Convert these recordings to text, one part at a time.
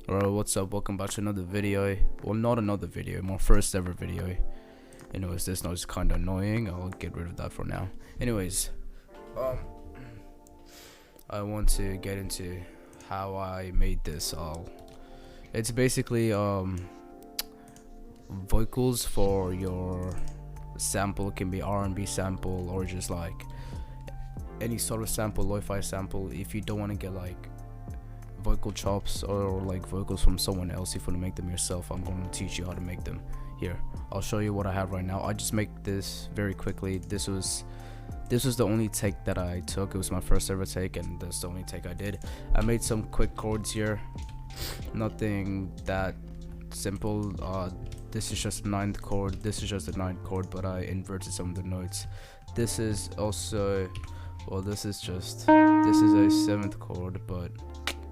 Alright, what's up? Welcome back to another video. Well, not another video, my first ever video. Anyways, this noise is kind of annoying. I'll get rid of that for now. Anyways, I want to get into how I made this. It's basically vocals for your sample. It can be R&B sample or just like any sort of sample, lo-fi sample. If you don't want to get like vocal chops or like vocals from someone else, if you want to make them yourself, I'm going to teach you how to make them. Here, I'll show you what I have right now. I just make this very quickly. This was the only take that I took. It was my first ever take, and that's the only take I did. I made some quick chords here, nothing that simple. This is just a 9th chord, this is just a 9th chord, but I inverted some of the notes. This is also, well, this is a 7th chord, but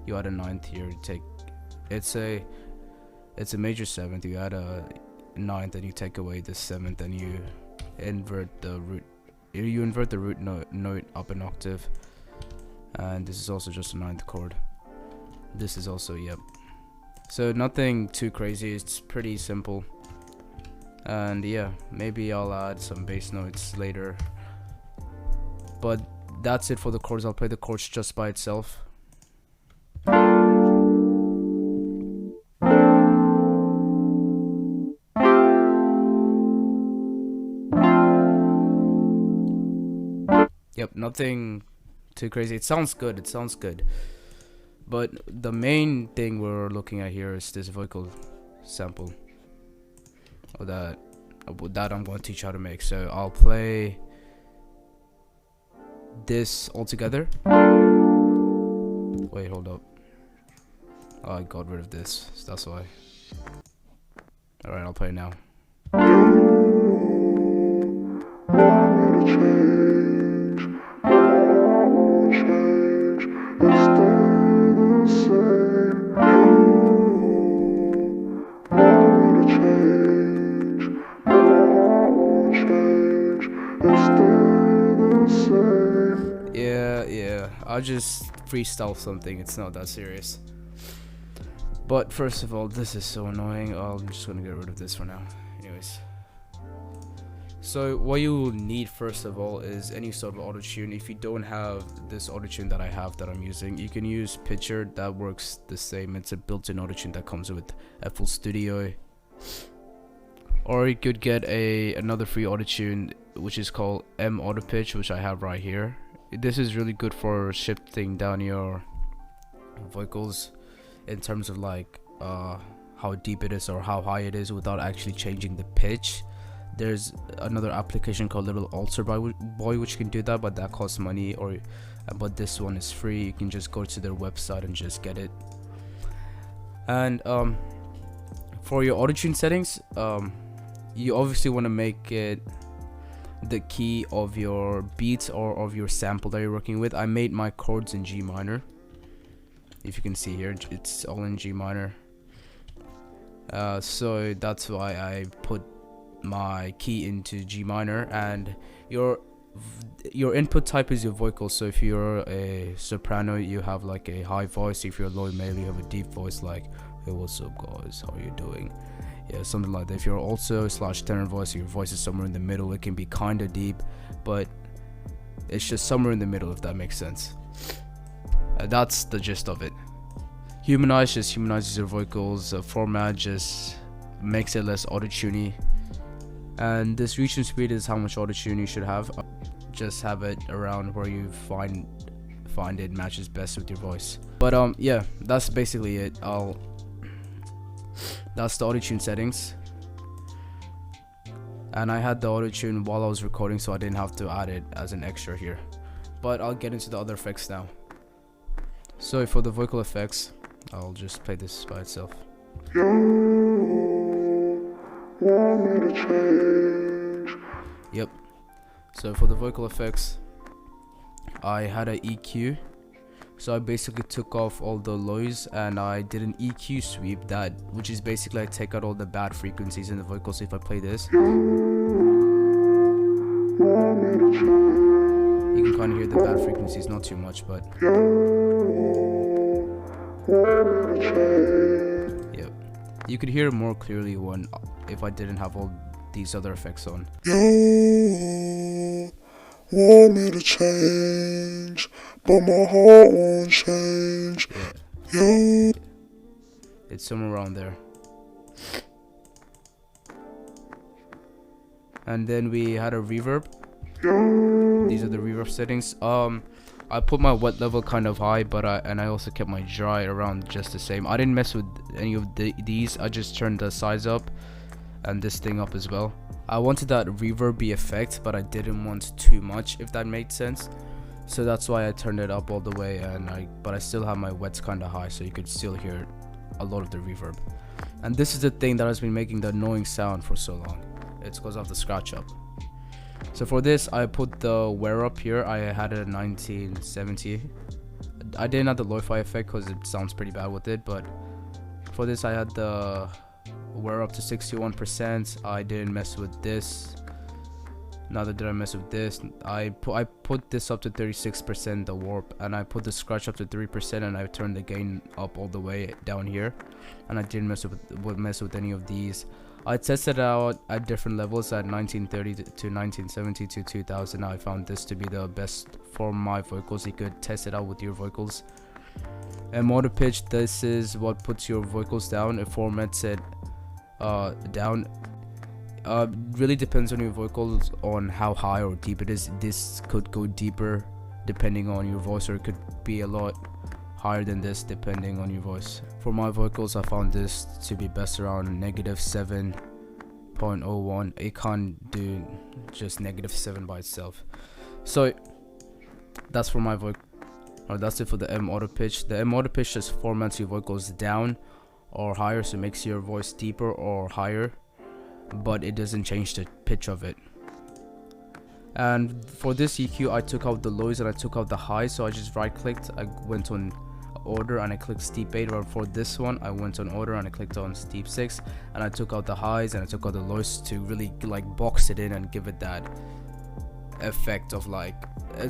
you add a 9th here. It's a major 7th, you add a 9th and you take away the 7th and you invert the root. You invert the root note up an octave, and this is also just a 9th chord. This is also, yep. So nothing too crazy, it's pretty simple. And yeah, maybe I'll add some bass notes later, but that's it for the chords. I'll play the chords just by itself. Yep, nothing too crazy. It sounds good, but the main thing we're looking at here is this vocal sample that I'm going to teach you how to make. So I'll play this all together. Wait, hold up. Oh, I got rid of this, so that's why. Alright, I'll play it now. Yeah, I'll just freestyle something. It's not that serious. But first of all, this is so annoying. I'm just gonna get rid of this for now. Anyways, so what you will need first of all is any sort of auto-tune. If you don't have this auto-tune that I have that I'm using, you can use Picture. That works the same. It's a built-in auto-tune that comes with FL Studio. Or you could get another free auto-tune which is called M Auto Pitch, which I have right here. This is really good for shifting down your vocals in terms of like how deep it is or how high it is without actually changing the pitch. There's another application called Little Alter Boy which can do that, but that costs money. But this one is free. You can just go to their website and just get it. And for your auto-tune settings, you obviously want to make it the key of your beats or of your sample that you're working with. I made my chords in G minor. If you can see here, it's all in G minor. So that's why I put my key into G minor. And your input type is your vocal. So if you're a soprano, you have like a high voice. If you're low male, you have a deep voice, like, hey, what's up guys, how are you doing? Yeah, something like that. If you're also / tenor voice, your voice is somewhere in the middle. It can be kind of deep, but it's just somewhere in the middle, if that makes sense. That's the gist of it. Humanize just humanizes your vocals. Format just makes it less auto-tuney. And this reach and speed is how much auto-tune you should have. Just have it around where you find it matches best with your voice. But yeah, that's basically it. That's the auto-tune settings. And I had the auto-tune while I was recording, so I didn't have to add it as an extra here. But I'll get into the other effects now. So for the vocal effects, I'll just play this by itself. Yep. So for the vocal effects, I had an EQ. So I basically took off all the lows and I did an EQ sweep, which is basically I take out all the bad frequencies in the vocals. So if I play this, you can kind of hear the bad frequencies, not too much, but Yep. You could hear it more clearly when if I didn't have all these other effects on. You want me to change, but my heart won't change. Yeah. It's somewhere around there. And then we had a reverb. These are the reverb settings. I put my wet level kind of high, but I also kept my dry around just the same. I didn't mess with any of these. I just turned the size up and this thing up as well. I wanted that reverby effect, but I didn't want too much, if that made sense. So that's why I turned it up all the way, but I still have my wets kind of high, so you could still hear a lot of the reverb. And this is the thing that has been making the annoying sound for so long. It's because of the scratch up. So for this, I put the wear up here. I had it at 1970. I didn't have the lo-fi effect because it sounds pretty bad with it, but for this I had the wear up to 61%. I didn't mess with this. Neither did I mess with this. I put this up to 36%, the warp, and I put the scratch up to 3%, and I turned the gain up all the way down here, and I didn't mess with any of these. I tested out at different levels at 1930 to 1970 to 2000. I found this to be the best for my vocals. You could test it out with your vocals. And motor pitch, this is what puts your vocals down. It formats it down. Really depends on your vocals on how high or deep it is. This could go deeper depending on your voice, or it could be a lot higher than this depending on your voice. For my vocals, I found this to be best around -7.01. It can't do just -7 by itself. So that's for my voice, or that's it for the M auto pitch. The M auto pitch just formats your vocals down or higher, so it makes your voice deeper or higher, but it doesn't change the pitch of it. And for this EQ, I took out the lows and I took out the highs, so I just right clicked, I went on order and I clicked steep 8, or for this one I went on order and I clicked on steep 6, and I took out the highs and I took out the lows to really like box it in and give it that effect of like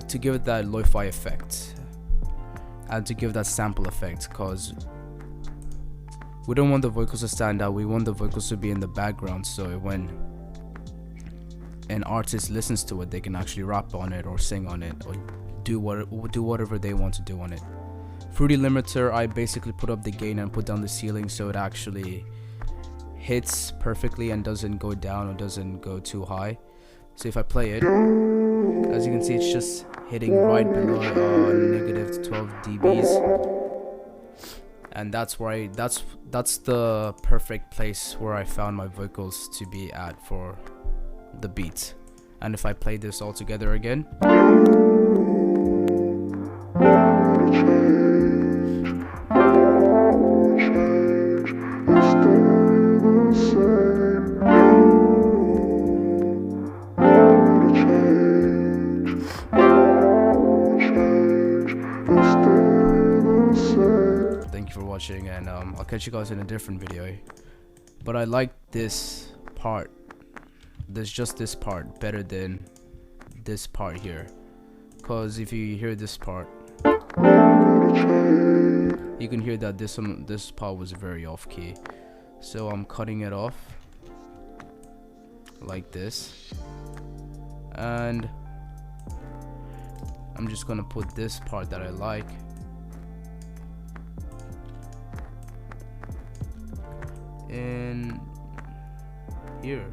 to give it that lo-fi effect and to give that sample effect, because we don't want the vocals to stand out, we want the vocals to be in the background, so when an artist listens to it, they can actually rap on it or sing on it or do whatever they want to do on it. Fruity limiter, I basically put up the gain and put down the ceiling so it actually hits perfectly and doesn't go down or doesn't go too high. So if I play it, as you can see, it's just hitting right below -12 dBs, and that's where that's the perfect place where I found my vocals to be at for the beat. And if I play this all together again, thank you for watching, and I'll catch you guys in a different video. But I like this part. There's just this part better than this part here, because if you hear this part, you can hear that this part was very off key. So I'm cutting it off like this, and I'm just gonna put this part that I like in here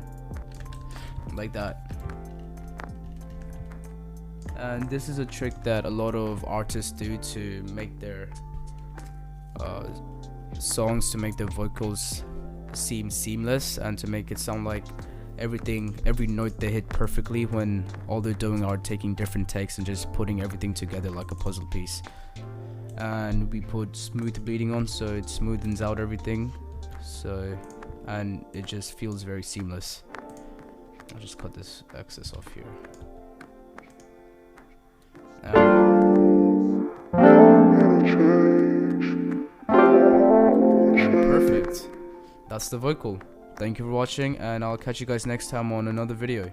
like that. And this is a trick that a lot of artists do to make their songs, to make their vocals seem seamless and to make it sound like every note they hit perfectly, when all they're doing are taking different takes and just putting everything together like a puzzle piece. And we put smooth bleeding on, so it smoothens out everything, so and it just feels very seamless. I'll just cut this excess off here. And perfect. That's the vocal. Thank you for watching, and I'll catch you guys next time on another video.